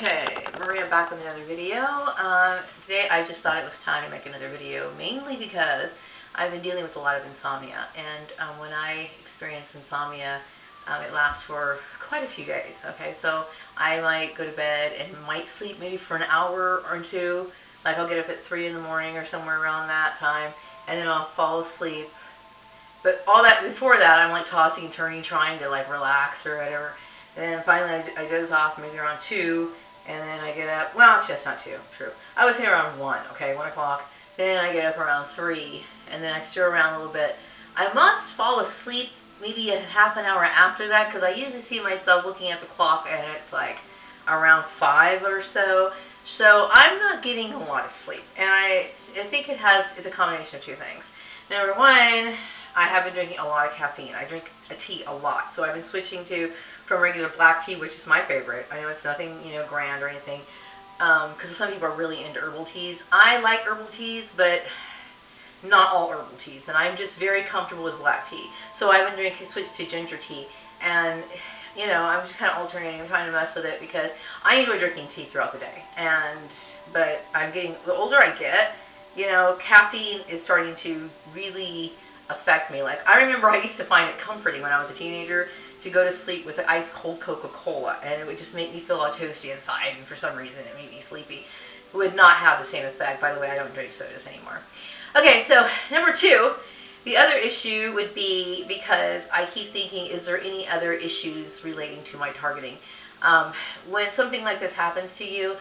Okay, Maria back with another video. Today I just thought it was time to make another video, mainly because I've been dealing with a lot of insomnia, and when I experience insomnia, it lasts for quite a few days. Okay, so I might go to bed and might sleep maybe for an hour or two, like I'll get up at 3 in the morning or somewhere around that time, and then I'll fall asleep. But all that before that, I'm like tossing and turning, trying to like relax or whatever. And then finally I doze off maybe around 2, and then I get up, well, actually that's not 2, true. I would say around 1, okay, 1 o'clock. Then I get up around 3, and then I stir around a little bit. I must fall asleep maybe a half an hour after that, because I usually see myself looking at the clock, and it's like around 5 or so. So I'm not getting a lot of sleep, and I think it's a combination of 2 things. Number 1, I have been drinking a lot of caffeine. I drink a tea a lot, so I've been switching from regular black tea, which is my favorite. I know it's nothing, grand or anything, because some people are really into herbal teas. I like herbal teas, but not all herbal teas, and I'm just very comfortable with black tea. So I've been switched to ginger tea, and I'm just kind of alternating. I'm trying to mess with it because I enjoy drinking tea throughout the day, but the older I get, caffeine is starting to really affect me. Like, I remember I used to find it comforting when I was a teenager to go to sleep with an ice cold Coca-Cola, and it would just make me feel all toasty inside, and for some reason it made me sleepy. It would not have the same effect. By the way, I don't drink sodas anymore. Okay, so number 2, the other issue would be because I keep thinking, is there any other issues relating to my targeting? When something like this happens to you,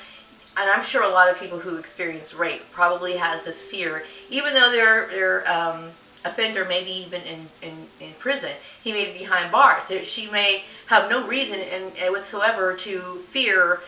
and I'm sure a lot of people who experience rape probably has this fear, even though their offender may be even in prison, he may be behind bars. She may have no reason whatsoever to fear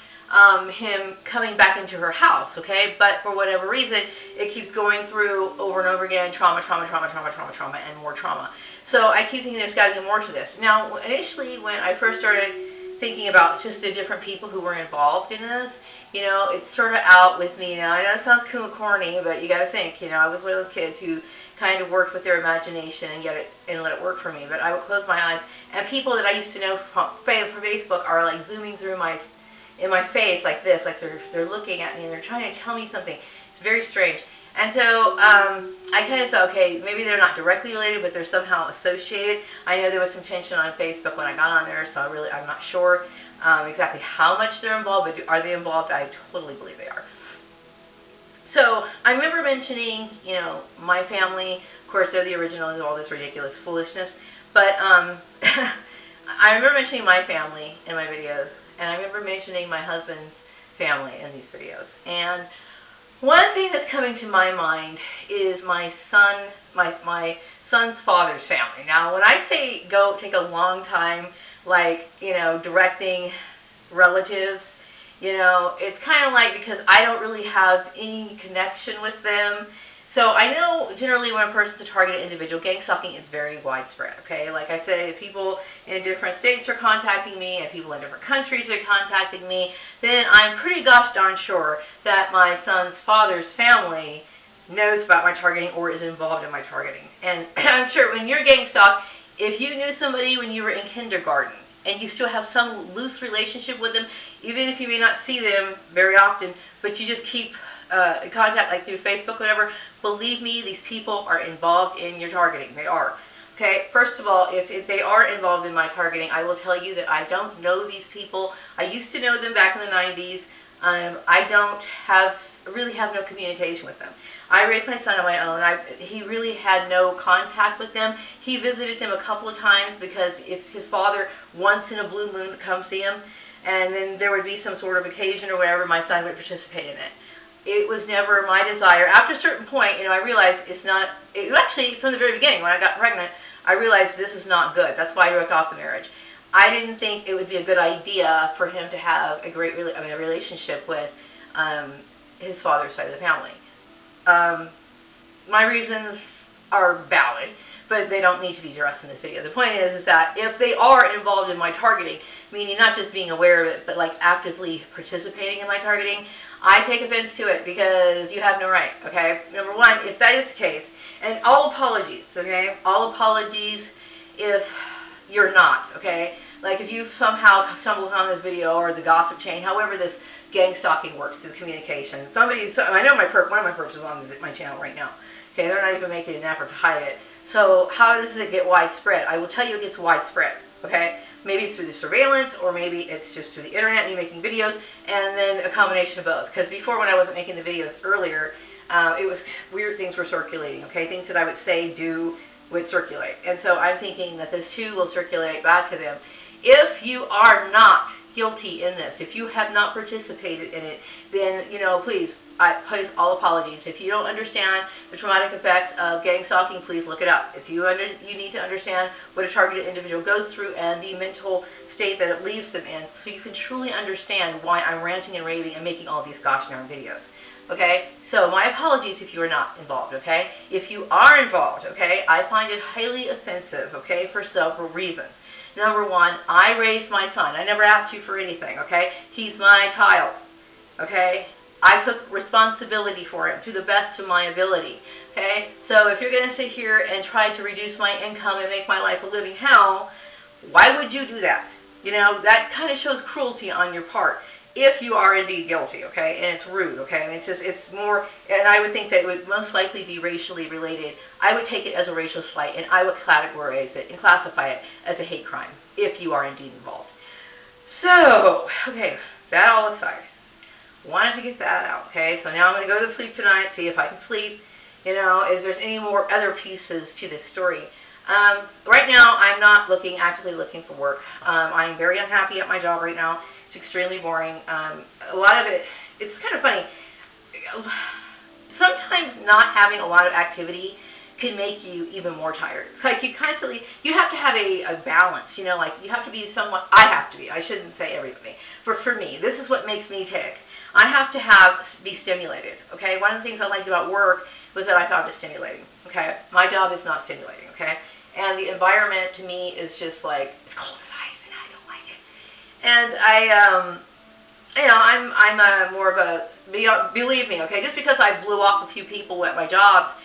him coming back into her house, okay? But for whatever reason, it keeps going through over and over again, trauma, and more trauma. So I keep thinking there's got to be more to this. Now, initially, when I first started thinking about just the different people who were involved in this, it started out with me. Now, I know it sounds cool and corny, but you got to think, I was one of those kids who kind of worked with their imagination and let it work for me. But I would close my eyes, and people that I used to know from Facebook are like zooming through in my face like this, like they're looking at me and they're trying to tell me something. It's very strange. And so I kind of thought, okay, maybe they're not directly related, but they're somehow associated. I know there was some tension on Facebook when I got on there, so I'm not sure exactly how much they're involved, but are they involved? I totally believe they are. So I remember mentioning, my family. Of course, they're the originals of all this ridiculous foolishness. But I remember mentioning my family in my videos, and I remember mentioning my husband's family in these videos. And one thing that's coming to my mind is my son's father's family. Now, when I say take a long time, like, directing relatives, it's kind of like, because I don't really have any connection with them. So I know generally when a person's a targeted individual, gang stalking is very widespread, okay? Like I said, if people in different states are contacting me and people in different countries are contacting me, then I'm pretty gosh darn sure that my son's father's family knows about my targeting or is involved in my targeting. And I'm sure when you're gang stalked, if you knew somebody when you were in kindergarten, and you still have some loose relationship with them, even if you may not see them very often, but you just keep in contact, like through Facebook, whatever, believe me, these people are involved in your targeting. They are. Okay, first of all, if they are involved in my targeting, I will tell you that I don't know these people. I used to know them back in the 90s. I really have no communication with them. I raised my son on my own. He really had no contact with them. He visited them a couple of times because it's his father once in a blue moon to come see him, and then there would be some sort of occasion or whatever, my son would participate in it. It was never my desire. After a certain point, I realized actually, from the very beginning, when I got pregnant, I realized this is not good. That's why I broke off the marriage. I didn't think it would be a good idea for him to have a relationship with his father's side of the family. My reasons are valid, but they don't need to be addressed in this video. The point is that if they are involved in my targeting, meaning not just being aware of it, but like actively participating in my targeting, I take offense to it because you have no right, okay? Number 1, if that is the case, and all apologies, okay? All apologies if you're not, okay? Like if you somehow stumble on this video or the gossip chain, however this gang stalking works through communication. I know one of my perps is on my channel right now. Okay, they're not even making an effort to hide it. So how does it get widespread? I will tell you it gets widespread, okay? Maybe it's through the surveillance, or maybe it's just through the internet and you making videos, and then a combination of both. Because before, when I wasn't making the videos earlier, it was weird things were circulating, okay? Things that I would say, do, would circulate. And so I'm thinking that this too will circulate back to them. If you are not guilty in this, if you have not participated in it, then, please, I place all apologies. If you don't understand the traumatic effects of gang stalking, please look it up. If you need to understand what a targeted individual goes through and the mental state that it leaves them in, so you can truly understand why I'm ranting and raving and making all these gosh darn videos. Okay? So my apologies if you are not involved, okay? If you are involved, okay, I find it highly offensive, okay, for several reasons. Number one, I raised my son. I never asked you for anything, okay? He's my child, okay? I took responsibility for him to the best of my ability, okay? So if you're going to sit here and try to reduce my income and make my life a living hell, why would you do that? That kind of shows cruelty on your part, if you are indeed guilty, okay? And it's rude, okay? I mean, it's more, and I would think that it would most likely be racially related. I would take it as a racial slight, and I would categorize it and classify it as a hate crime, if you are indeed involved. So, okay, that all aside. Wanted to get that out, okay? So now I'm going to go to sleep tonight, see if I can sleep, if there's any more other pieces to this story. Right now, I'm not actively looking for work. I'm very unhappy at my job right now. It's extremely boring. A lot of it, it's kind of funny. Sometimes not having a lot of activity can make you even more tired. It's like you have to have a balance, like you have to be somewhat, I shouldn't say everybody. For me, this is what makes me tick. I have to be stimulated, okay? One of the things I liked about work was that I found it stimulating, okay? My job is not stimulating, okay? And the environment to me is just like, it's cold as ice and I don't like it. And I'm more of a, believe me, okay? Just because I blew off a few people at my job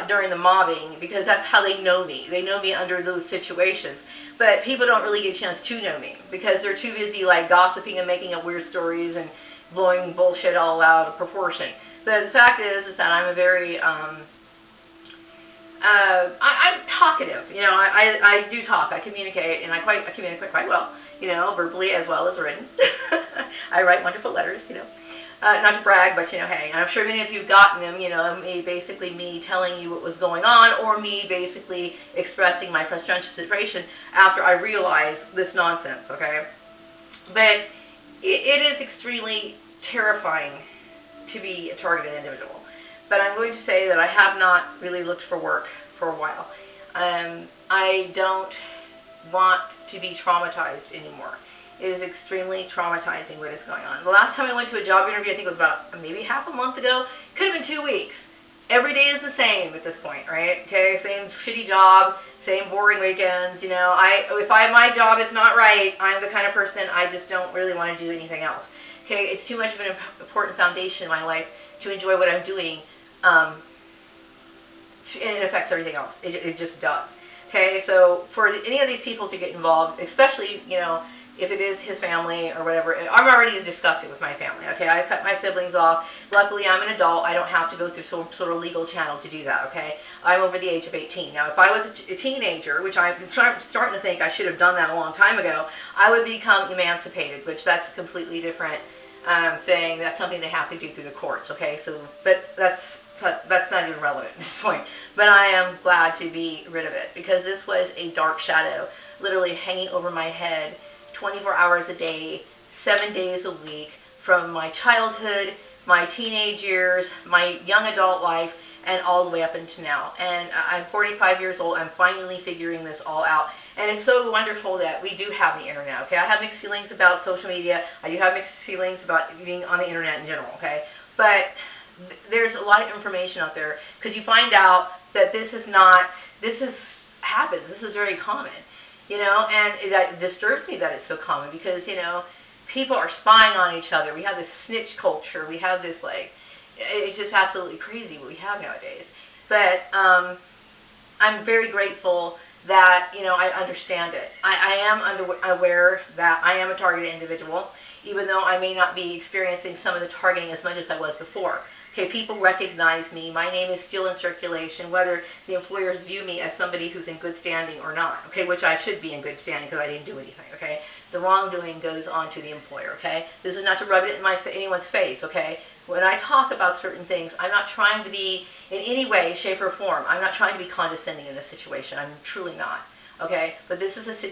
during the mobbing, because that's how they know me. They know me under those situations. But people don't really get a chance to know me because they're too busy like gossiping and making up weird stories and blowing bullshit all out of proportion. But the fact is that I'm a very, I'm talkative. I do talk. I communicate, and I communicate quite well, verbally as well as written. I write wonderful letters, not to brag, but, hey, I'm sure many of you have gotten them, basically me telling you what was going on, or me basically expressing my frustration after I realized this nonsense, okay? But it is extremely terrifying to be a targeted individual. But I'm going to say that I have not really looked for work for a while. I don't want to be traumatized anymore. It is extremely traumatizing what is going on. The last time I went to a job interview, I think it was about maybe half a month ago. Could have been 2 weeks. Every day is the same at this point, right? Okay, same shitty job, same boring weekends. If my job is not right, I'm the kind of person I just don't really want to do anything else. Okay, it's too much of an important foundation in my life to enjoy what I'm doing, and it affects everything else. It just does. Okay, so for any of these people to get involved, especially, if it is his family or whatever, I'm already discussing with my family. Okay, I cut my siblings off. Luckily, I'm an adult. I don't have to go through some sort of legal channel to do that. Okay, I'm over the age of 18. Now, if I was a teenager, which I'm starting to think I should have done that a long time ago, I would become emancipated, which that's a completely different thing. That's something they have to do through the courts. Okay, so but that's not even relevant at this point. But I am glad to be rid of it because this was a dark shadow, literally hanging over my head 24 hours a day, 7 days a week, from my childhood, my teenage years, my young adult life, and all the way up into now. And I'm 45 years old. I'm finally figuring this all out. And it's so wonderful that we do have the internet, okay? I have mixed feelings about social media. I do have mixed feelings about being on the internet in general, okay? But there's a lot of information out there because you find out that this happens. This is very common. And that disturbs me that it's so common because, people are spying on each other. We have this snitch culture. We have this, it's just absolutely crazy what we have nowadays. But I'm very grateful that, I understand it. I am aware that I am a targeted individual, even though I may not be experiencing some of the targeting as much as I was before. Okay, people recognize me. My name is still in circulation, whether the employers view me as somebody who's in good standing or not, okay, which I should be in good standing because I didn't do anything, okay? The wrongdoing goes on to the employer, okay? This is not to rub it in anyone's face, okay? When I talk about certain things, I'm not trying to be in any way, shape, or form. I'm not trying to be condescending in this situation. I'm truly not, okay? But this is a situation